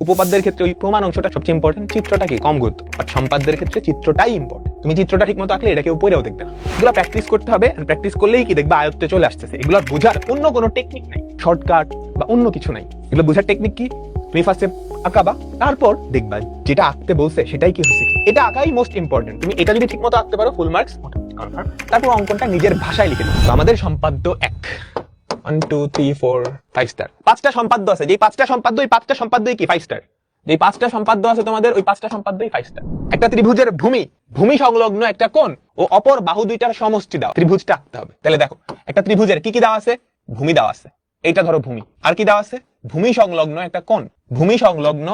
উপপাদ্যের ক্ষেত্রে ওই প্রমাণ অংশটা সবচেয়ে ইম্পর্টেন্ট, চিত্রটা কি কম গুরুত্ব। আর সম্পাদ্যের ক্ষেত্রে চিত্রটাই ইম্পর্টেন্ট। তুমি চিত্রটা ঠিক মতো আঁকলে এটা কেউ পড়েও দেখবে না। এগুলো প্র্যাকটিস করতে হবে, প্র্যাকটিস করলেই কি দেখবে আয়ত্তে চলে আসতেছে। এগুলো বোঝার অন্য কোনো টেকনিক নাই, শর্টকাট বা অন্য কিছু নাই। এগুলো বোঝার টেকনিক কি, তুমি ফার্স্টে আঁকাবা, তারপর দেখবা যেটা আঁকতে বলছে সেটাই কি হয়েছে। এটা আঁকাই মোস্ট ইম্পর্টেন্ট। তুমি এটা যদি ঠিক মতো আঁকতে পারো ফুল মার্কস কনফার্ম। তারপর অঙ্কনটা নিজের ভাষায় লিখে দিবে। আমাদের সম্পাদ্য 1 1 2 3 4 5 স্টার। 5টা সম্পাদ্য আছে, যে 5টা সম্পাদ্য, এই 5টা সম্পাদ্যই কি 5 স্টার। যে 5টা সম্পাদ্য আছে তোমাদের, ওই 5টা সম্পাদ্যই 5 স্টার। একটা ত্রিভুজের ভূমি সংলগ্ন একটা কোণ ও অপর বাহু দুইটার সমষ্টি দাও, ত্রিভুজটা আঁকতে হবে। তাহলে দেখো একটা ত্রিভুজের কি কি দেওয়া আছে, ভূমি দেওয়া আছে, এইটা ধরো ভূমি। আর কি দেওয়া আছে, ভূমি সংলগ্ন একটা কোণ, ভূমি সংলগ্ন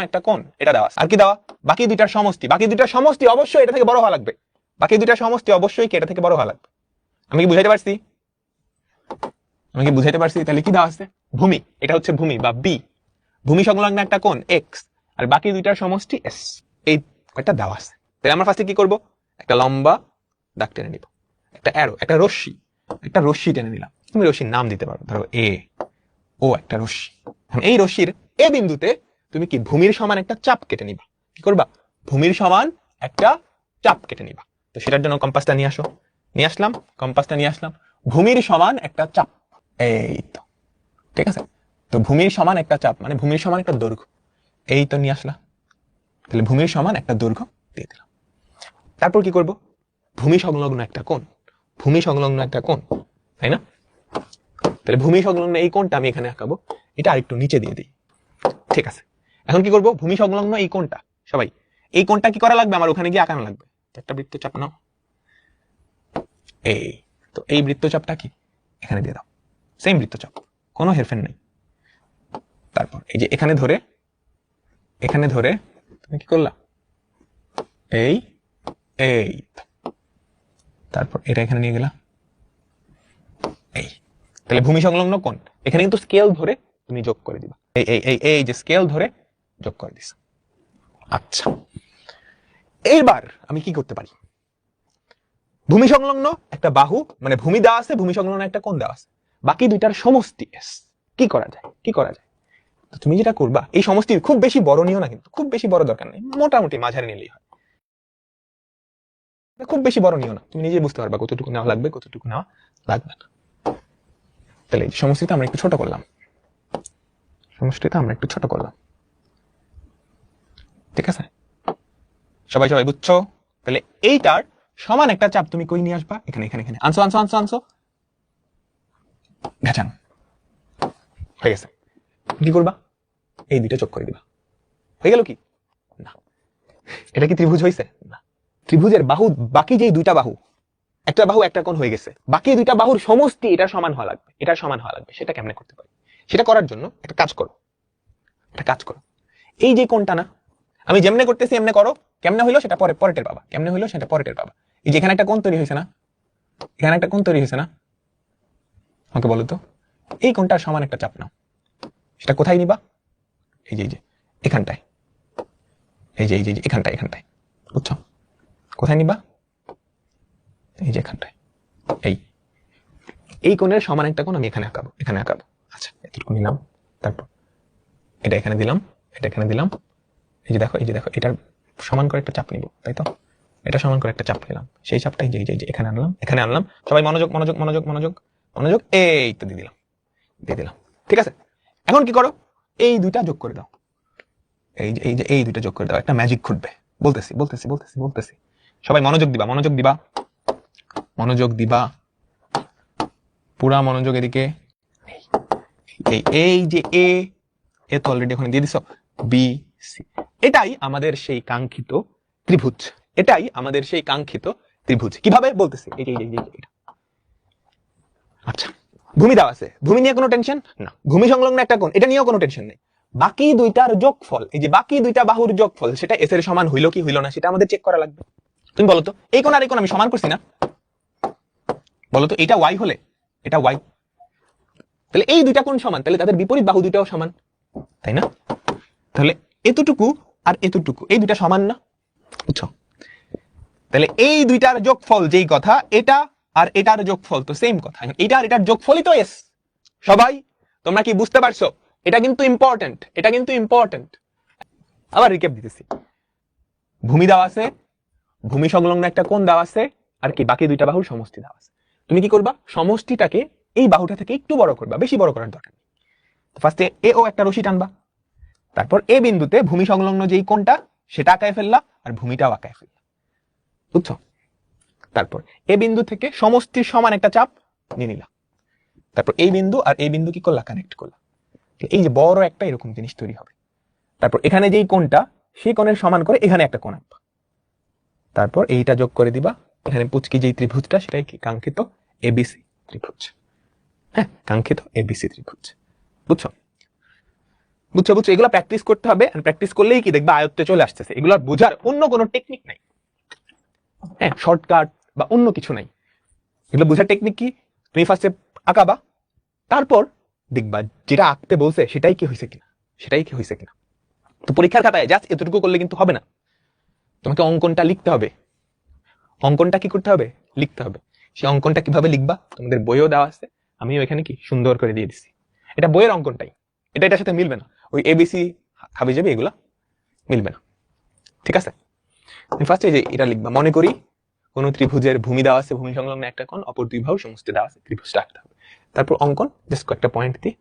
একটা কোণ, এটা দেওয়া আছে। আর কি দেওয়া, বাকি দুইটার সমষ্টি। বাকি দুইটার সমষ্টি অবশ্যই এটা থেকে বড় হওয়া লাগবে। বাকি দুইটার সমষ্টি অবশ্যই কি এটা থেকে বড় হওয়া লাগবে। আমি কি বুঝাইতে পারছি? তাহলে কি দেওয়া আছে, ভূমি, এটা হচ্ছে ভূমি বা বি, ভূমি সংলগ্ন একটা কোণ এক্স, আর বাকি দুইটার সমষ্টি এস। এই কয়টা দেওয়া আছে। তাহলে আমরা ফার্স্টে কি করব, একটা লম্বা দাগ টেনে নিব, একটা অ্যারো, একটা রশ্মি টেনে নিলাম। তুমি রশ্মির নাম দিতে পারো, ধরো এ ও একটা রশ্মি। এই রশ্মির এ বিন্দুতে তুমি কি ভূমির সমান একটা চাপ কেটে নিবা। কি করবা, ভূমির সমান একটা চাপ কেটে নিবা। তো সেটার জন্য কম্পাসটা নিয়ে আসো। কম্পাসটা নিয়ে আসলাম। ভূমির সমান একটা চাপ, এই তো ঠিক আছে। তো ভূমির সমান একটা চাপ মানে ভূমির সমান একটা দৈর্ঘ্য, এই তো নিয়ে আসলাম। তাহলে ভূমির সমান একটা দৈর্ঘ্য দিয়ে দিলাম। তারপর কি করব, ভূমি সংলগ্ন একটা কোণ, তাই না? তাহলে ভূমি সংলগ্ন এই কোণটা আমি এখানে আঁকাবো, এটা আরেকটু নিচে দিয়ে দিই। ঠিক আছে, এখন কি করব, ভূমি সংলগ্ন এই কোণটা, সবাই এই কোণটা কি করা লাগবে, আমার ওখানে গিয়ে আঁকানো লাগবে। একটা বৃত্তচাপ নাও, এই তো এই বৃত্তচাপটা কি এখানে দিয়ে দাও, সেম বৃত্তচাপ, কোনো হেরফের নেই। তারপর এই যে এখানে ধরে তুমি কি করলা, এই তারপর এটা এখানে নিয়ে গেলা, এই। তাহলে ভূমি সংলগ্ন কোণ, এখানে কিন্তু স্কেল ধরে তুমি যোগ করে দিবা, এই যে স্কেল ধরে যোগ করে দিস। আচ্ছা, এইবার আমি কি করতে পারি, ভূমি সংলগ্ন একটা বাহু মানে ভূমি দেওয়া আছে, ভূমি সংলগ্ন একটা কোণ দেওয়া আছে, বাকি দুইটার সমষ্টি এস। কি করা যায়, তো তুমি যেটা করবা, এই সমষ্টি খুব বেশি বড় নিও না, কিন্তু খুব বেশি বড় দরকার নেই, মোটামুটি মাঝারি নিলেই হয়। খুব বেশি বড় নিও না, তুমি নিজেই বুঝতে পারবা কতটুকু নেওয়া লাগবে, কতটুকু নেওয়া লাগবে না। তাহলে সমষ্টিটা আমরা একটু ছোট করলাম, ঠিক আছে? সবাই বুঝছো? তাহলে এইটার সমান একটা চাপ তুমি কই নিয়ে আসবা, এখানে আনছো ঘাচান হয়ে গেছে। কি করবা, এই দুইটা যোগ করে দিবা, হয়ে গেল কি না? এটা কি ত্রিভুজ হয়েছে না? ত্রিভুজের বাহু, বাকি যে দুইটা বাহু, একটা বাহু একটা কোণ হয়ে গেছে, বাকি দুইটা বাহুর সমষ্টি এটার সমান হওয়া লাগবে। সেটা কেমনে করতে পারি, সেটা করার জন্য একটা কাজ করো, এই যে কোণটা না, আমি যেমনে করতেছি এমনে করো, কেমনে হইলো সেটা পরে টের পাবা, এই যে এখানে একটা কোণ তৈরি হয়েছে না, আমাকে বলো তো, এই কোণটার সমান একটা চাপ নাও, সেটা কোথায় নিবা, এই যে এখানটায়, এখানটায় বুঝছো, কোথায় নিবা, এই যে এখানটায়, এই কোণের সমান একটা কোণ আমি এখানে আঁকাবো। আচ্ছা, এতটুকু নিলাম, তারপর এটা এখানে দিলাম, এই যে দেখো এটার সমান করে একটা চাপ নিব, তাই তো? এটা সমান করে একটা চাপ নিলাম, সেই চাপটা এই যে এখানে আনলাম। সবাই মনোযোগ, এই তো দিয়ে দিলাম। ঠিক আছে, এখন কি করো, এই দুইটা যোগ করে দাও, এই দুইটা যোগ করে দাও, একটা ম্যাজিক ঘটবে। বলতেছি, সবাই মনোযোগ দিবা, পুরা মনোযোগ এদিকে। এই যে এ তো অলরেডি ওখানে দিয়ে দিছো, বি সি, এটাই আমাদের সেই কাঙ্ক্ষিত ত্রিভুজ। কিভাবে বলতেছি, এটা। আচ্ছা, ভূমি দেওয়া আছে, ভূমি নিয়ে কোনো টেনশন না, ভূমি সংলগ্ন একটা কোণ, এটা নিয়েও কোনো টেনশন নেই। বাকি দুইটার যোগফল, এই যে বাকি দুইটা বাহুর যোগফল, সেটা এস এর সমান হইলো কি হইলো না, সেটা আমাদের চেক করা লাগবে। তুমি বলো তো, এই কোণ আর এই কোণ আমি সমান করছি না, বলো তো, এটা ওয়াই হলে এটা ওয়াই, তাহলে এই দুইটা কোণ সমান, তাহলে তাদের বিপরীত বাহু দুইটাও সমান, তাই না? তাহলে এতটুকু আর এতটুকু, এই দুইটা সমান না, বুঝছো? তাহলে এই দুইটার যোগফল যেই কথা, এটা আর এটার যোগফল তো সেম কথা, এটা আর এটার যোগফলই তো এস। সবাই তোমরা কি বুঝতে পারছো এটা কিন্তু ইম্পর্টেন্ট, এটা কিন্তু ইম্পর্টেন্ট। আবার রিক্যাপ দিতেছি, ভূমি দেওয়া আছে, ভূমি সংলগ্ন একটা কোণ দেওয়া আছে, আর কি বাকি দুইটা বাহুর সমষ্টি দেওয়া আছে। তুমি কি করবা, সমষ্টিটাকে এই বাহুটা থেকে একটু বড় করবা, বেশি বড় করার দরকার নেই। ফার্স্টে এ ও একটা রশি টানবা, তারপর এ বিন্দুতে ভূমি সংলগ্ন যেই কোণটা সেটা আঁকায় ফেললা, আর ভূমিটাও আঁকায় ফেললা, বুঝছো? তারপর এ বিন্দু থেকে সমষ্টির সমান একটা চাপ নিয়ে নিলা, তারপর এই বিন্দু আর এই বিন্দু কি করলা, কানেক্ট করলা, এই যে বড় একটা এরকম জিনিস তৈরি হবে। তারপর এখানে যেই কোণটা, সেই কোণের সমান করে এখানে একটা কোণ আঁকবা, তারপর এইটা যোগ করে দিবা, এখানে পুচকি যেই ত্রিভুজটা সেটাই কি কাঙ্ক্ষিত এবিসি ত্রিভুজ। হ্যাঁ, কাঙ্ক্ষিত এবিসি ত্রিভুজ। বুঝছো বুঝছো বুঝছো এগুলো প্র্যাকটিস করতে হবে, প্র্যাকটিস করলেই কি দেখবা আয়ত্তে চলে আসতেছে। এগুলো বোঝার অন্য কোনো টেকনিক নাই, হ্যাঁ, শর্টকাট বা অন্য কিছু নাই। এগুলো বোঝার টেকনিক কি, তুমি ফার্স্টে আঁকাবা, তারপর দেখবা যেটা আঁকতে বলছে সেটাই কি হয়েছে কিনা, সেটাই কি হয়েছে কিনা। তো পরীক্ষার খাতায় জাস্ট এতটুকু করলে কিন্তু হবে না, তোমাকে অঙ্কনটা লিখতে হবে। অঙ্কনটা কি করতে হবে, লিখতে হবে। সেই অঙ্কনটা কিভাবে লিখবা, তোমাদের বইও দেওয়া আছে, আমিও এখানে কি সুন্দর করে দিয়ে দিচ্ছি। এটা বইয়ের অঙ্কনটাই, এটা এটার সাথে মিলবে না, ওই এবিসি হাবি যাবে এগুলা মিলবে না, ঠিক আছে? তুমি ফার্স্টে যে এটা লিখবা, মনে করি কোন ত্রিভুজের ভূমি দেওয়া আছে, ভূমি সংলগ্ন একটা কোণ, অপর দুই বাহু সমষ্টি দেওয়া আছে, ত্রিভুজটা আঁকতে হবে। তারপর অঙ্কন জাস্ট কয়েকটা পয়েন্ট দিয়ে,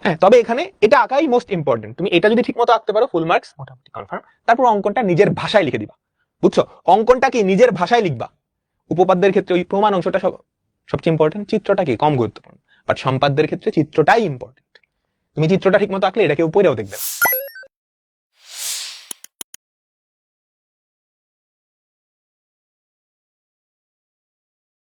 হ্যাঁ, তবে এখানে এটা আঁকাই মোস্ট ইম্পর্টেন্ট। তুমি এটা যদি ঠিক মতো আঁকতে পারো ফুল মার্কস মোটামুটি কনফার্ম। তারপর অঙ্কনটা নিজের ভাষায় লিখে দিবা, বুঝছো? অঙ্কনটা কি নিজের ভাষায় লিখবা। উপপাদ্যের ক্ষেত্রে ওই প্রমাণ অংশটা সবচেয়ে ইম্পর্টেন্ট, চিত্রটা কি কম গুরুত্বপূর্ণ, বাট সম্পাদ্যের ক্ষেত্রে চিত্রটাই ইম্পর্টেন্ট। তুমি চিত্রটা ঠিক মতো আঁকলে এটা কেউ পড়েও দেখবে।